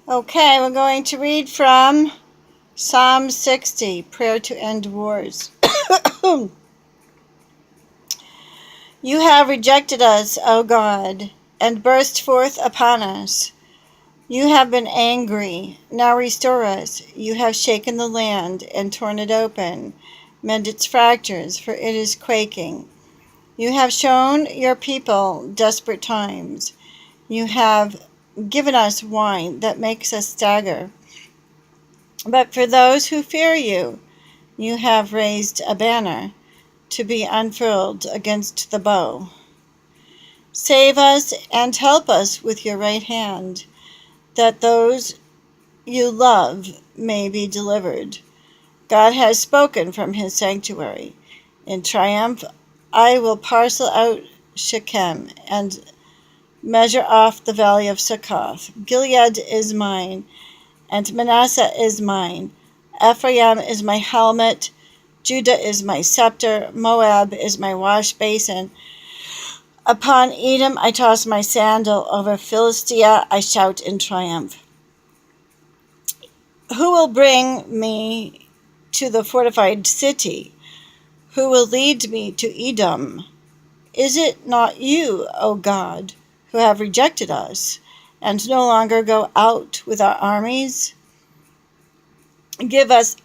Okay, we're going to read from Psalm 60, Prayer to End Wars. You have rejected us, O God, and burst forth upon us. You have been angry. Now restore us. You have shaken the land and torn it open. Mend its fractures, for it is quaking. You have shown your people desperate times. You have given us wine that makes us stagger. But for those who fear you, you have raised a banner to be unfurled against the bow. Save us and help us with your right hand, that those you love may be delivered. God has spoken from his sanctuary. In triumph, I will parcel out Shechem and measure off the valley of Succoth. Gilead is mine, and Manasseh is mine. Ephraim is my helmet. Judah is my scepter. Moab is my wash basin. Upon Edom I toss my sandal. Over Philistia I shout in triumph. Who will bring me to the fortified city? Who will lead me to Edom? Is it not you, O God, who have rejected us, and no longer go out with our armies? Give us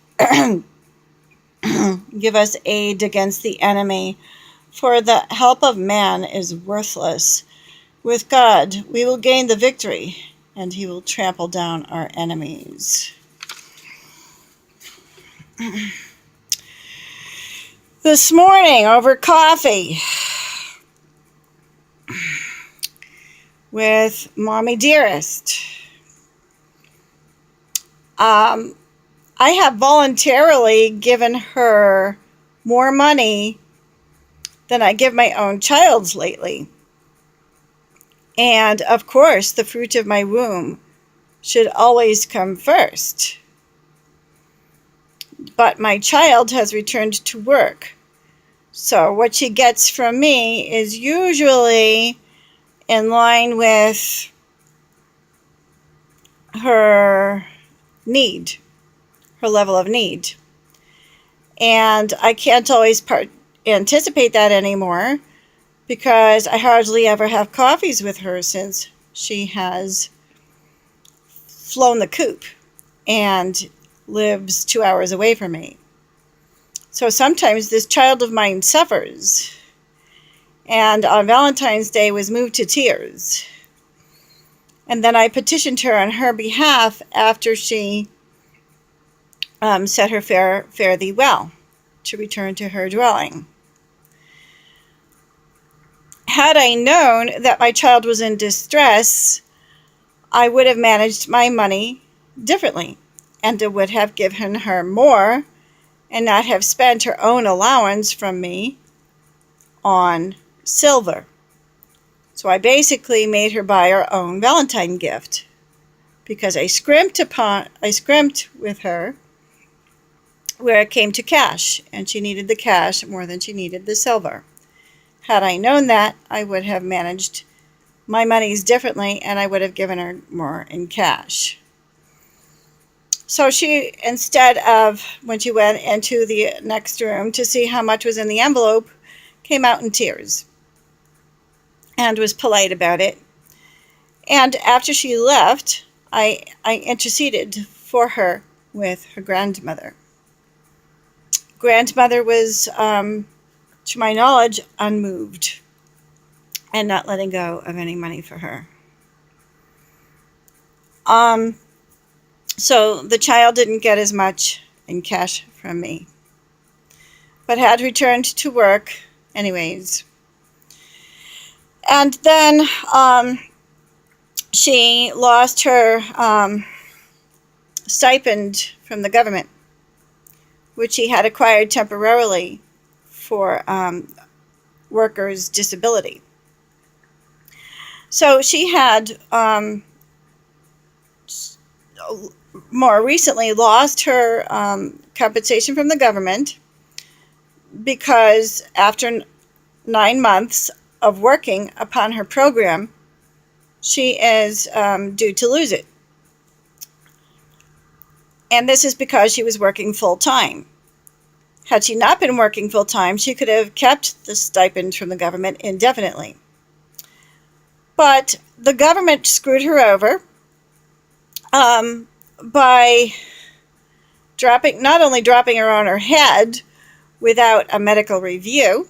give us aid against the enemy, for the help of man is worthless. With God we will gain the victory, and he will trample down our enemies. This morning over coffee with Mommy Dearest. I have voluntarily given her more money than I give my own child's lately. And of course, the fruit of my womb should always come first. But my child has returned to work. So what she gets from me is usually in line with her need, her level of need. And I can't always anticipate that anymore because I hardly ever have coffees with her since she has flown the coop and lives 2 hours away from me. So sometimes this child of mine suffers, and on Valentine's Day was moved to tears. And then I petitioned her on her behalf after she said her fare thee well to return to her dwelling. Had I known that my child was in distress, I would have managed my money differently, and I would have given her more and not have spent her own allowance from me on silver. So I basically made her buy her own Valentine gift because I scrimped with her where it came to cash, and she needed the cash more than she needed the silver. Had I known that, I would have managed my monies differently, and I would have given her more in cash. So she, instead of, when she went into the next room to see how much was in the envelope, came out in tears and was polite about it. And after she left, I interceded for her with her grandmother. Grandmother was, to my knowledge, unmoved and not letting go of any money for her. So the child didn't get as much in cash from me, but had returned to work anyways. And then she lost her stipend from the government, which she had acquired temporarily for workers' disability. So she had more recently lost her compensation from the government because after 9 months of working upon her program, she is due to lose it. And this is because she was working full-time. Had she not been working full-time, she could have kept the stipend from the government indefinitely. But the government screwed her over by not only dropping her on her head without a medical review,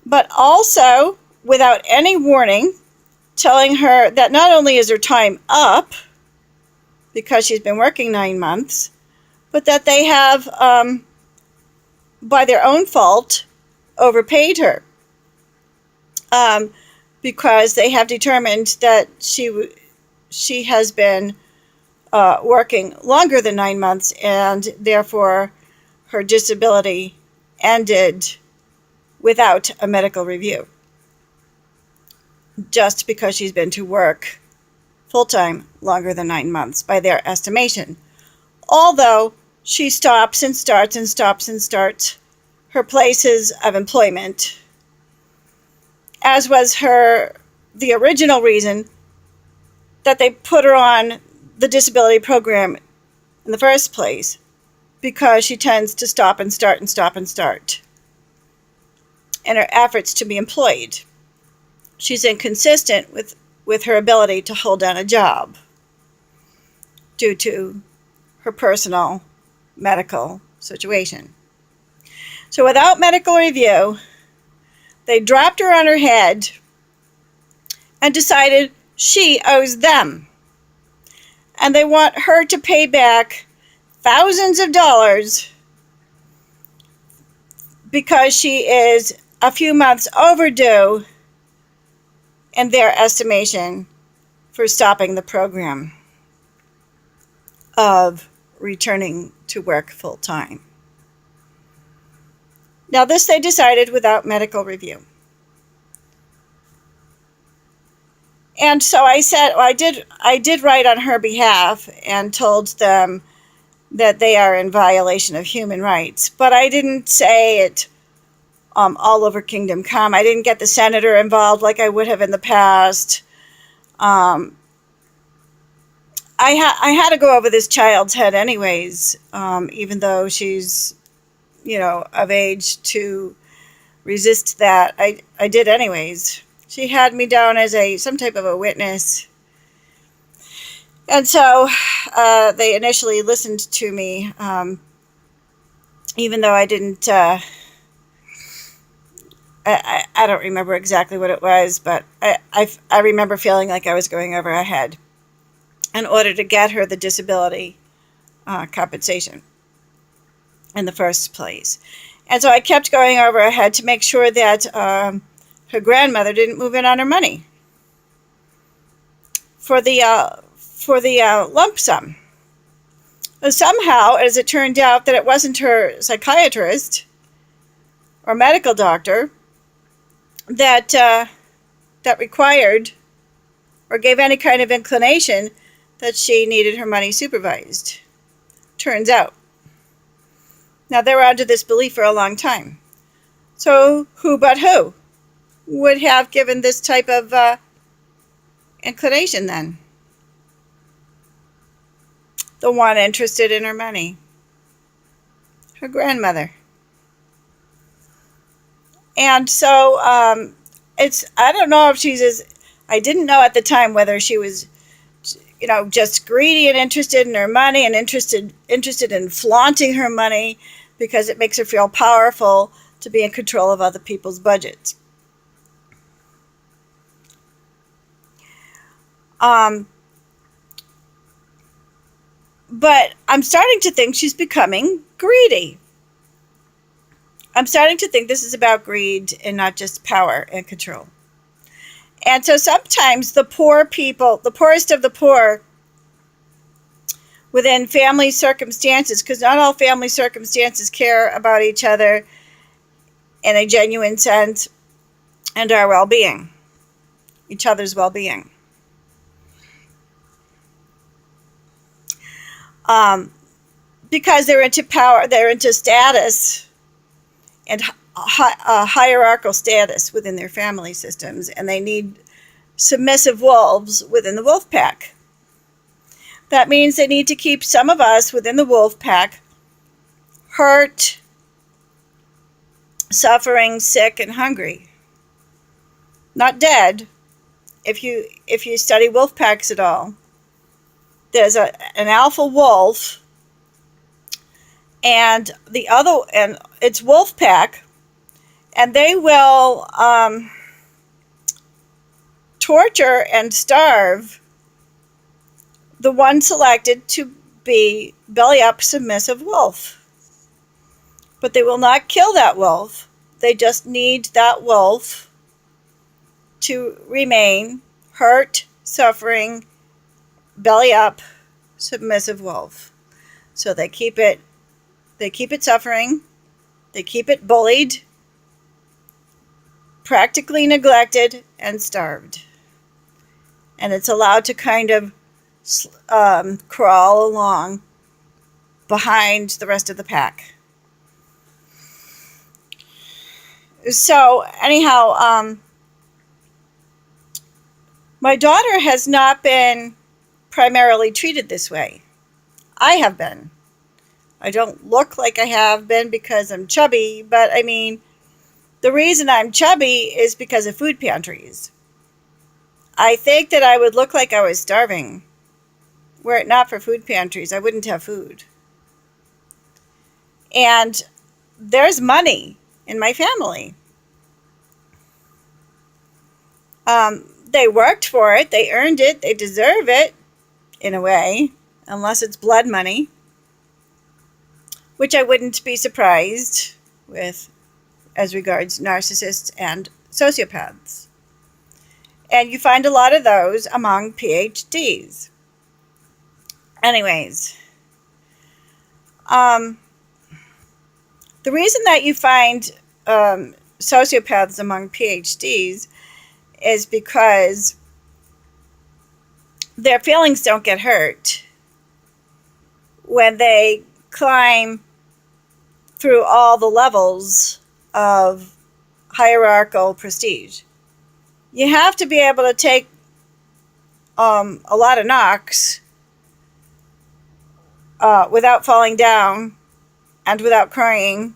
but also without any warning, telling her that not only is her time up because she's been working 9 months, but that they have, by their own fault, overpaid her because they have determined that she has been working longer than 9 months, and therefore her disability ended without a medical review, just because she's been to work full-time longer than 9 months by their estimation. Although she stops and starts and stops and starts her places of employment, as was the original reason that they put her on the disability program in the first place, because she tends to stop and start and stop and start in her efforts to be employed. She's inconsistent with her ability to hold down a job due to her personal medical situation. So without medical review, they dropped her on her head and decided she owes them. And they want her to pay back thousands of dollars because she is a few months overdue in their estimation for stopping the program of returning to work full time. Now, this they decided without medical review. And so I said, well, I did write on her behalf and told them that they are in violation of human rights. But I didn't say it all over Kingdom Come. I didn't get the senator involved like I would have in the past. I had to go over this child's head anyways, even though she's, of age to resist that. I did anyways. She had me down as some type of a witness. And so they initially listened to me, even though I didn't, I don't remember exactly what it was, but I remember feeling like I was going over her head in order to get her the disability compensation in the first place. And so I kept going over her head to make sure that her grandmother didn't move in on her money for the lump sum. Somehow, as it turned out, that it wasn't her psychiatrist or medical doctor that required or gave any kind of inclination that she needed her money supervised. Turns out. Now, they were under this belief for a long time. So who but who would have given this type of inclination then? The one interested in her money. Her grandmother. And so I don't know if I didn't know at the time whether she was, just greedy and interested in her money and interested in flaunting her money because it makes her feel powerful to be in control of other people's budgets. But I'm starting to think she's becoming greedy. I'm starting to think this is about greed and not just power and control. And so sometimes the poor people, the poorest of the poor, within family circumstances, because not all family circumstances care about each other in a genuine sense and our well-being, each other's well-being. Because they're into power, they're into status and hierarchical status within their family systems, and they need submissive wolves within the wolf pack. That means they need to keep some of us within the wolf pack hurt, suffering, sick, and hungry. Not dead. If you study wolf packs at all, there's an alpha wolf and it's wolf pack, and they will torture and starve the one selected to be belly up submissive wolf. But they will not kill that wolf. They just need that wolf to remain hurt, suffering, belly up submissive wolf. So they keep it suffering, they keep it bullied, practically neglected, and starved. And it's allowed to kind of crawl along behind the rest of the pack. So anyhow, my daughter has not been primarily treated this way. I have been. I don't look like I have been because I'm chubby, but I mean, the reason I'm chubby is because of food pantries. I think that I would look like I was starving. Were it not for food pantries, I wouldn't have food. And there's money in my family. They worked for it, they earned it, they deserve it, in a way, unless it's blood money, which I wouldn't be surprised with as regards narcissists and sociopaths. And you find a lot of those among PhDs. Anyways, the reason that you find sociopaths among PhDs is because their feelings don't get hurt when they climb through all the levels of hierarchical prestige. You have to be able to take a lot of knocks without falling down and without crying,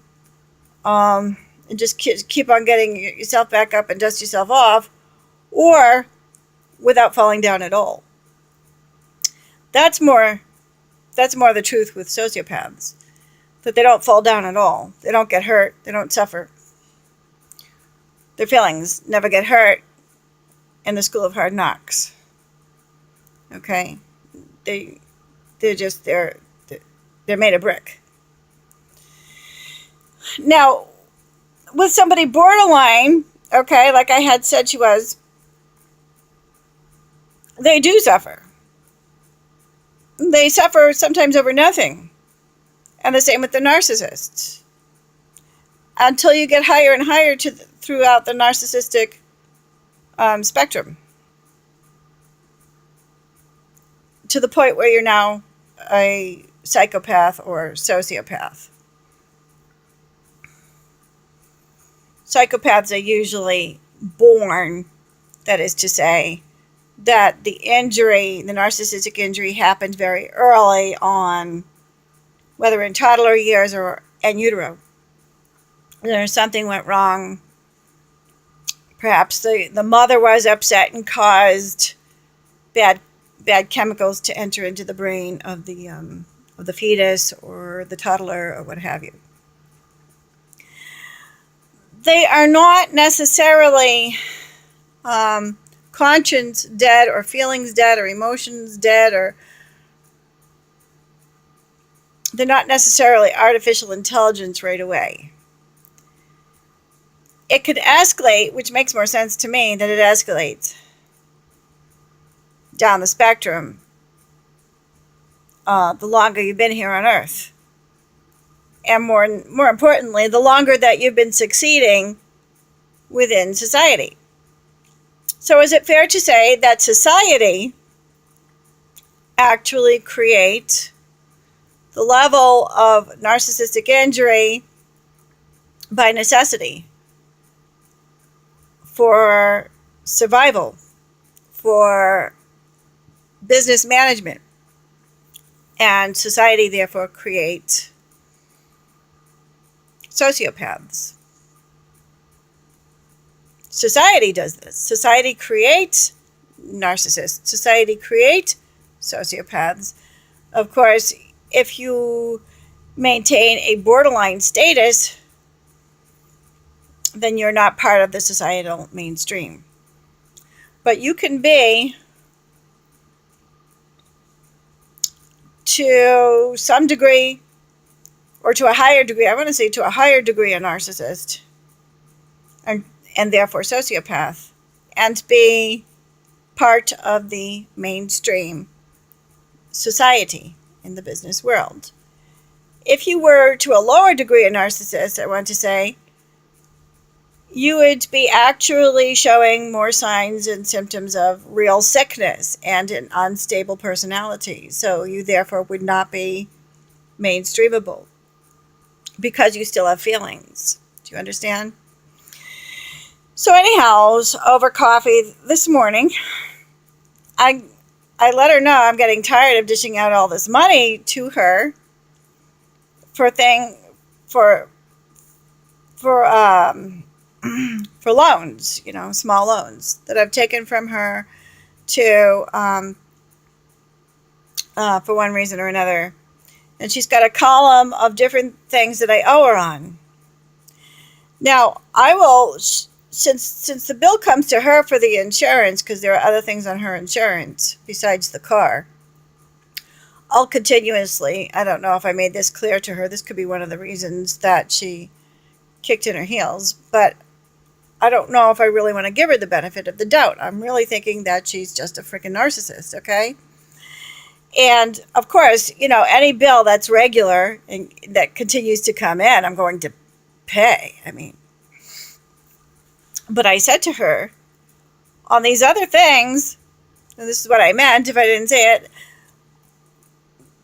and just keep on getting yourself back up and dust yourself off, or without falling down at all. That's more the truth with sociopaths, that they don't fall down at all. They don't get hurt. They don't suffer. Their feelings never get hurt in the school of hard knocks. Okay? They're made of brick. Now, with somebody borderline, okay, like I had said she was, they do suffer. They suffer sometimes over nothing. And the same with the narcissists. Until you get higher and higher throughout the narcissistic spectrum. To the point where you're now a psychopath or sociopath. Psychopaths are usually born, that is to say, that the narcissistic injury happened very early on, whether in toddler years or in utero. Something went wrong. Perhaps the mother was upset and caused bad chemicals to enter into the brain of the fetus or the toddler or what have you. They are not necessarily conscience dead or feelings dead or emotions dead, or they're not necessarily artificial intelligence right away. It could escalate, which makes more sense to me that it escalates down the spectrum the longer you've been here on Earth. And more importantly, the longer that you've been succeeding within society. So is it fair to say that society actually creates the level of narcissistic injury by necessity for survival, for business management, And society, therefore, creates sociopaths. Society does this. Society creates narcissists. Society creates sociopaths. Of course, if you maintain a borderline status, then you're not part of the societal mainstream. But you can be, to some degree, or to a higher degree, I want to say to a higher degree, a narcissist, and therefore sociopath, and be part of the mainstream society in the business world. If you were to a lower degree a narcissist, I want to say, you would be actually showing more signs and symptoms of real sickness and an unstable personality. So you therefore would not be mainstreamable because you still have feelings. Do you understand? So anyhow, over coffee this morning, I let her know I'm getting tired of dishing out all this money to her for loans, small loans that I've taken from her to for one reason or another. And she's got a column of different things that I owe her on. Now, I will, since the bill comes to her for the insurance, because there are other things on her insurance besides the car, I'll continuously, I don't know if I made this clear to her, this could be one of the reasons that she kicked in her heels, but I don't know if I really want to give her the benefit of the doubt. I'm really thinking that she's just a freaking narcissist, okay? And, of course, any bill that's regular and that continues to come in, I'm going to pay. But I said to her, on these other things, and this is what I meant if I didn't say it,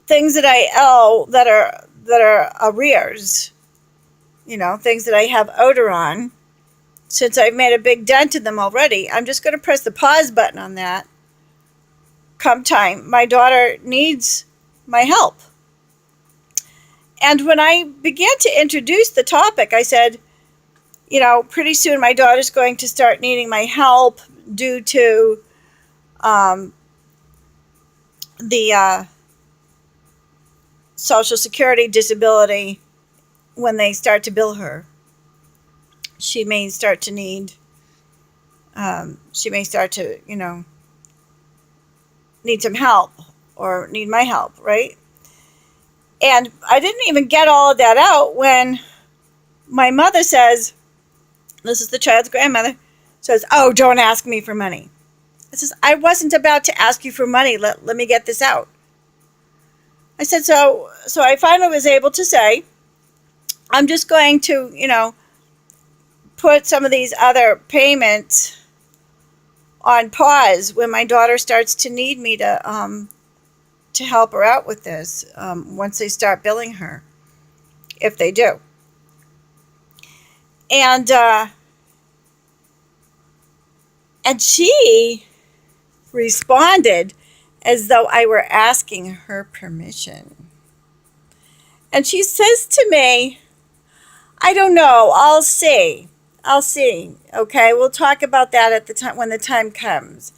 things that I owe that are arrears, things that I have owed her on, since I've made a big dent in them already, I'm just going to press the pause button on that. Come time, my daughter needs my help. And when I began to introduce the topic, I said, pretty soon my daughter's going to start needing my help due to the Social Security disability when they start to bill her. She may start to need, need some help or need my help, right? And I didn't even get all of that out when my mother says, this is the child's grandmother, says, oh, don't ask me for money. I says, I wasn't about to ask you for money. Let me get this out. I said, so I finally was able to say, I'm just going to, put some of these other payments on pause when my daughter starts to need me to help her out with this once they start billing her, if they do. And she responded as though I were asking her permission. And she says to me, I don't know, I'll see. Okay, we'll talk about that at the time when the time comes.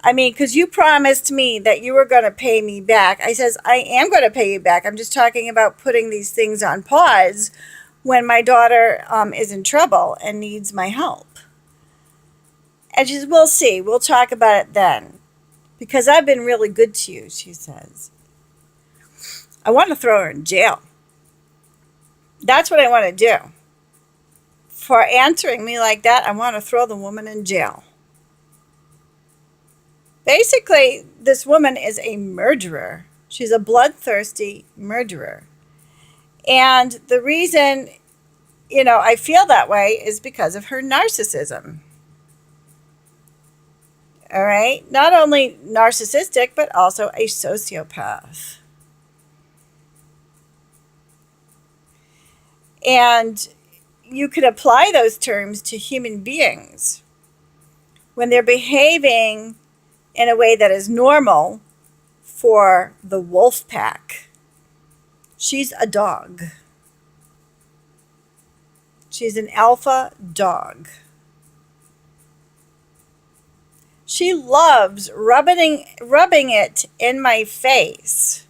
Because you promised me that you were going to pay me back. I says, I am going to pay you back. I'm just talking about putting these things on pause when my daughter is in trouble and needs my help. And she says, we'll see. We'll talk about it then. Because I've been really good to you, she says. I want to throw her in jail. That's what I want to do. For answering me like that, I want to throw the woman in jail. Basically, this woman is a murderer. She's a bloodthirsty murderer. And the reason, I feel that way is because of her narcissism. All right? Not only narcissistic, but also a sociopath. And you could apply those terms to human beings when they're behaving in a way that is normal for the wolf pack. She's a dog. She's an alpha dog. She loves rubbing it in my face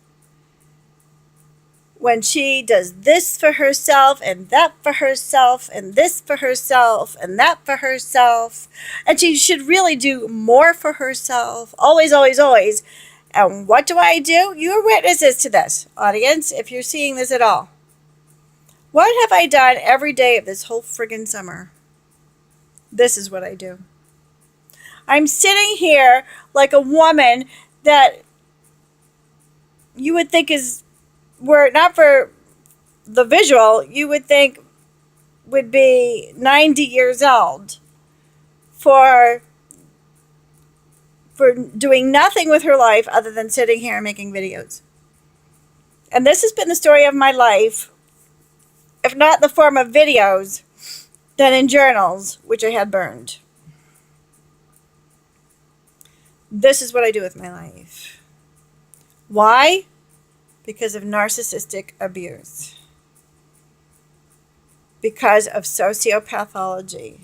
when she does this for herself and that for herself and this for herself and that for herself. And she should really do more for herself. Always, always, always. And what do? You're witnesses to this, audience, if you're seeing this at all. What have I done every day of this whole friggin' summer? This is what I do. I'm sitting here like a woman that you would think were not for the visual, you would think would be 90 years old for doing nothing with her life other than sitting here and making videos. And this has been the story of my life, if not in the form of videos, then in journals, which I had burned. This is what I do with my life. Why? Because of narcissistic abuse. Because of sociopathology.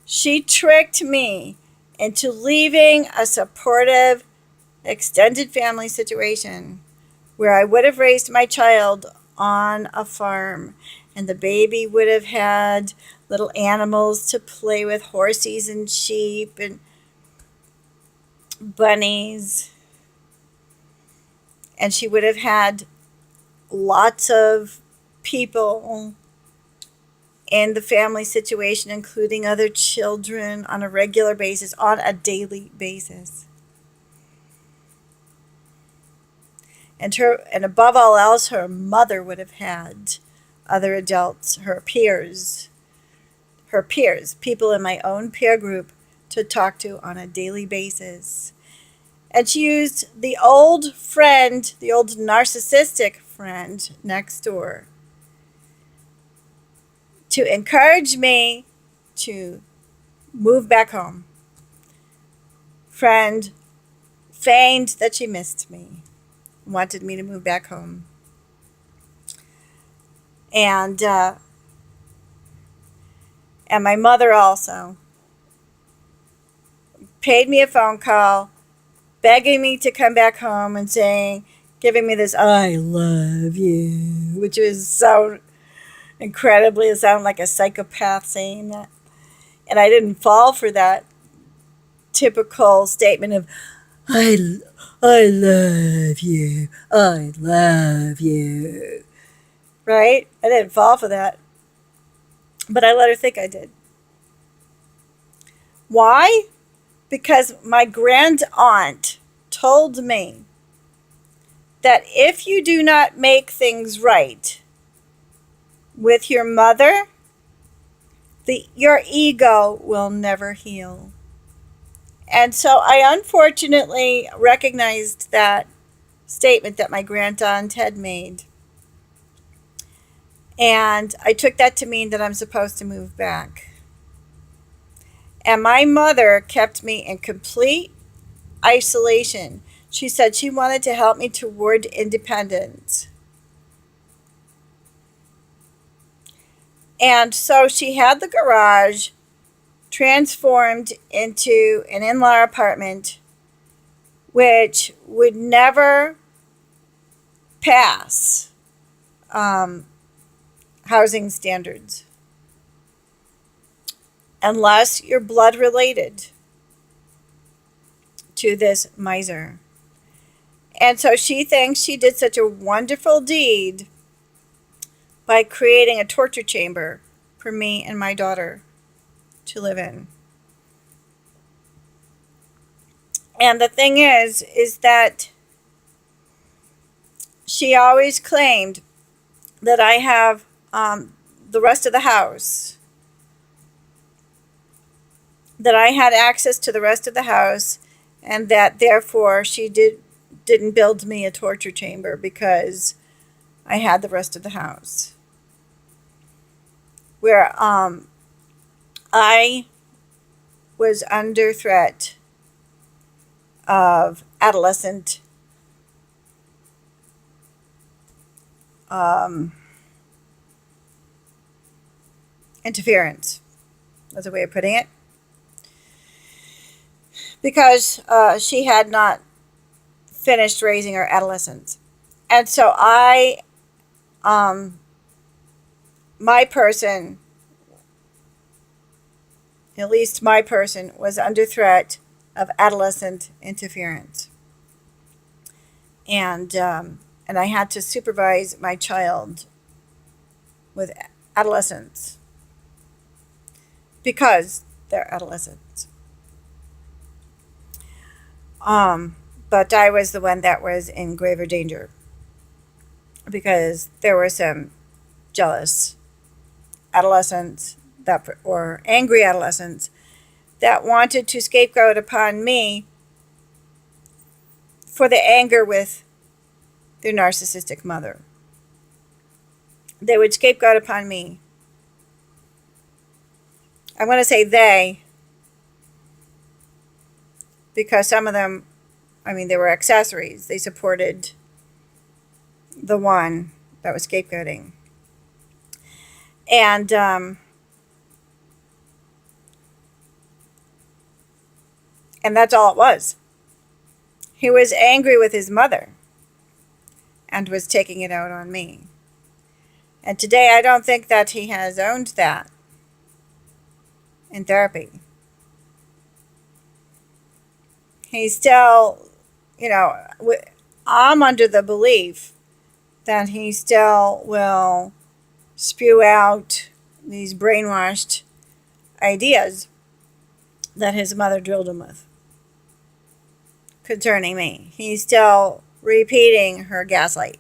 She tricked me into leaving a supportive, extended family situation where I would have raised my child on a farm, and the baby would have had little animals to play with, horses and sheep and bunnies, and she would have had lots of people in the family situation, including other children, on a regular basis, on a daily basis. And above all else, her mother would have had other adults, her peers, people in my own peer group to talk to on a daily basis. And she used the old friend, the old narcissistic friend next door, to encourage me to move back home. Friend feigned that she missed me, wanted me to move back home. And my mother also paid me a phone call, begging me to come back home and giving me this, "I love you," which was so incredibly, it sounded like a psychopath saying that. And I didn't fall for that typical statement of, I love you, I love you, right? I didn't fall for that, but I let her think I did. Why? Because my grand aunt told me that if you do not make things right with your mother, your ego will never heal. And so I unfortunately recognized that statement that my grand aunt had made. And I took that to mean that I'm supposed to move back. And my mother kept me in complete isolation. She said she wanted to help me toward independence. And so she had the garage transformed into an in-law apartment, which would never pass housing standards unless you're blood related to this miser. And so she thinks she did such a wonderful deed by creating a torture chamber for me and my daughter to live in. And the thing is that she always claimed that I have the rest of the house, that I had access to the rest of the house, and that therefore she didn't build me a torture chamber because I had the rest of the house. Where I was under threat of adolescent interference. That's a way of putting it. Because she had not finished raising her adolescents. And so my person, at least my person, was under threat of adolescent interference. And I had to supervise my child with adolescents because they're adolescents. But I was the one that was in graver danger because there were some jealous adolescents or angry adolescents that wanted to scapegoat upon me for the anger with their narcissistic mother. They would scapegoat upon me. I'm going to say they, because some of them, they were accessories. They supported the one that was scapegoating. And that's all it was. He was angry with his mother and was taking it out on me. And today I don't think that he has owned that in therapy. He's still, I'm under the belief that he still will spew out these brainwashed ideas that his mother drilled him with concerning me. He's still repeating her gaslight.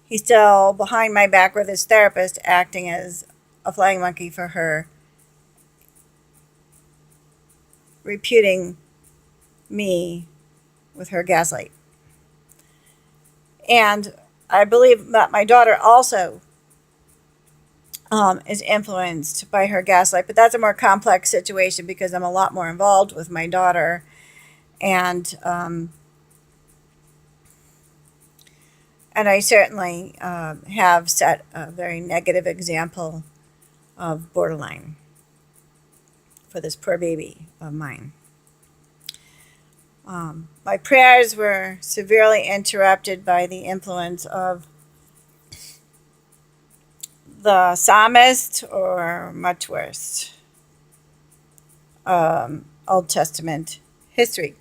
He's still behind my back with his therapist acting as a flying monkey for her, reputing me with her gaslight. And I believe that my daughter also is influenced by her gaslight, but that's a more complex situation because I'm a lot more involved with my daughter, and I certainly have set a very negative example of borderline for this poor baby of mine. My prayers were severely interrupted by the influence of the psalmist, or much worse, Old Testament history,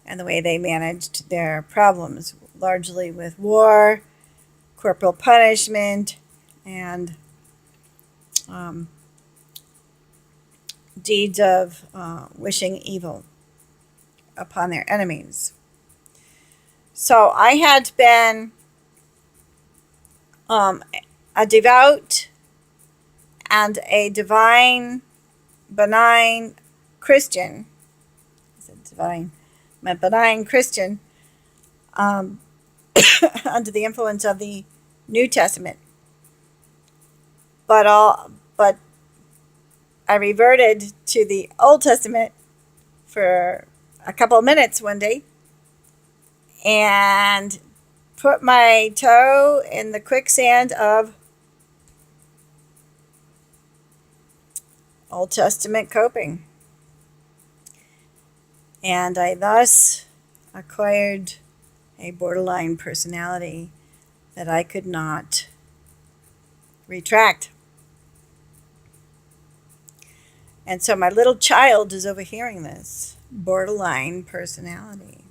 and the way they managed their problems, largely with war, corporal punishment, and deeds of wishing evil upon their enemies. So I had been a devout and a divine, benign Christian. Is it divine? I'm a benign Christian under the influence of the New Testament. But I reverted to the Old Testament for a couple of minutes one day and put my toe in the quicksand of Old Testament coping. And I thus acquired a borderline personality that I could not retract. And so my little child is overhearing this borderline personality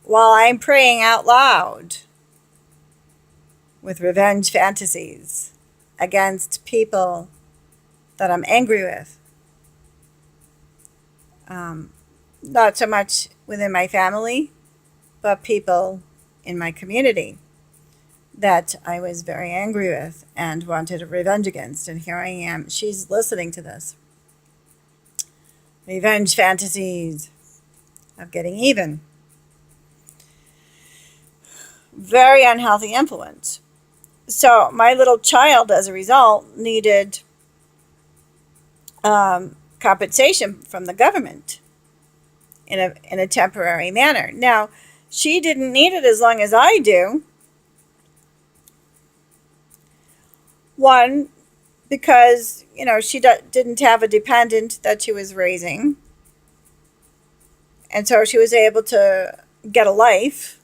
while I'm praying out loud with revenge fantasies against people that I'm angry with. Not so much within my family, but people in my community that I was very angry with and wanted revenge against. And here I am. She's listening to this. Revenge fantasies of getting even. Very unhealthy influence. So my little child, as a result, needed compensation from the government in a temporary manner. Now, she didn't need it as long as I do. One, because, she didn't have a dependent that she was raising. And so she was able to get a life.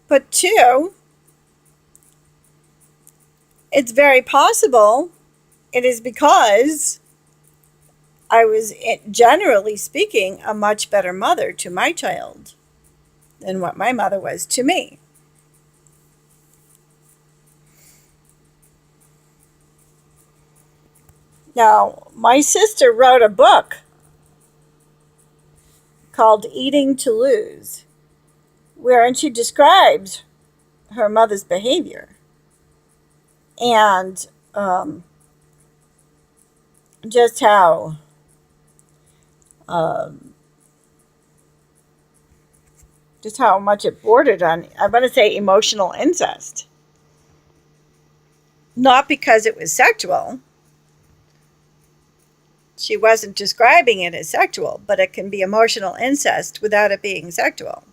But two, it's very possible it is because I was, generally speaking, a much better mother to my child than what my mother was to me. Now, my sister wrote a book called Eating to Lose, wherein she describes her mother's behavior and just how much it bordered on, I want to say, emotional incest. Not because it was sexual. She wasn't describing it as sexual, but it can be emotional incest without it being sexual.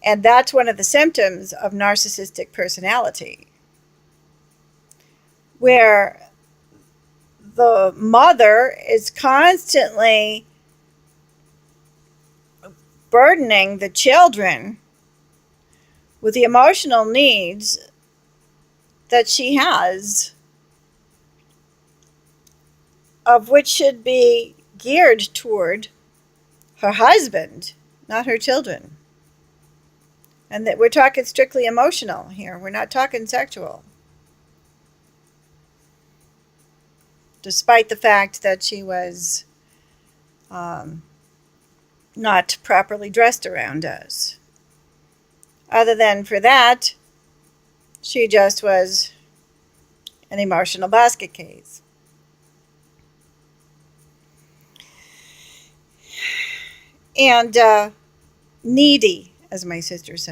And that's one of the symptoms of narcissistic personality, where the mother is constantly burdening the children with the emotional needs that she has, of which should be geared toward her husband, not her children. And that we're talking strictly emotional here. We're not talking sexual. Despite the fact that she was not properly dressed around us. Other than for that, she just was an emotional basket case. And needy, as my sister said.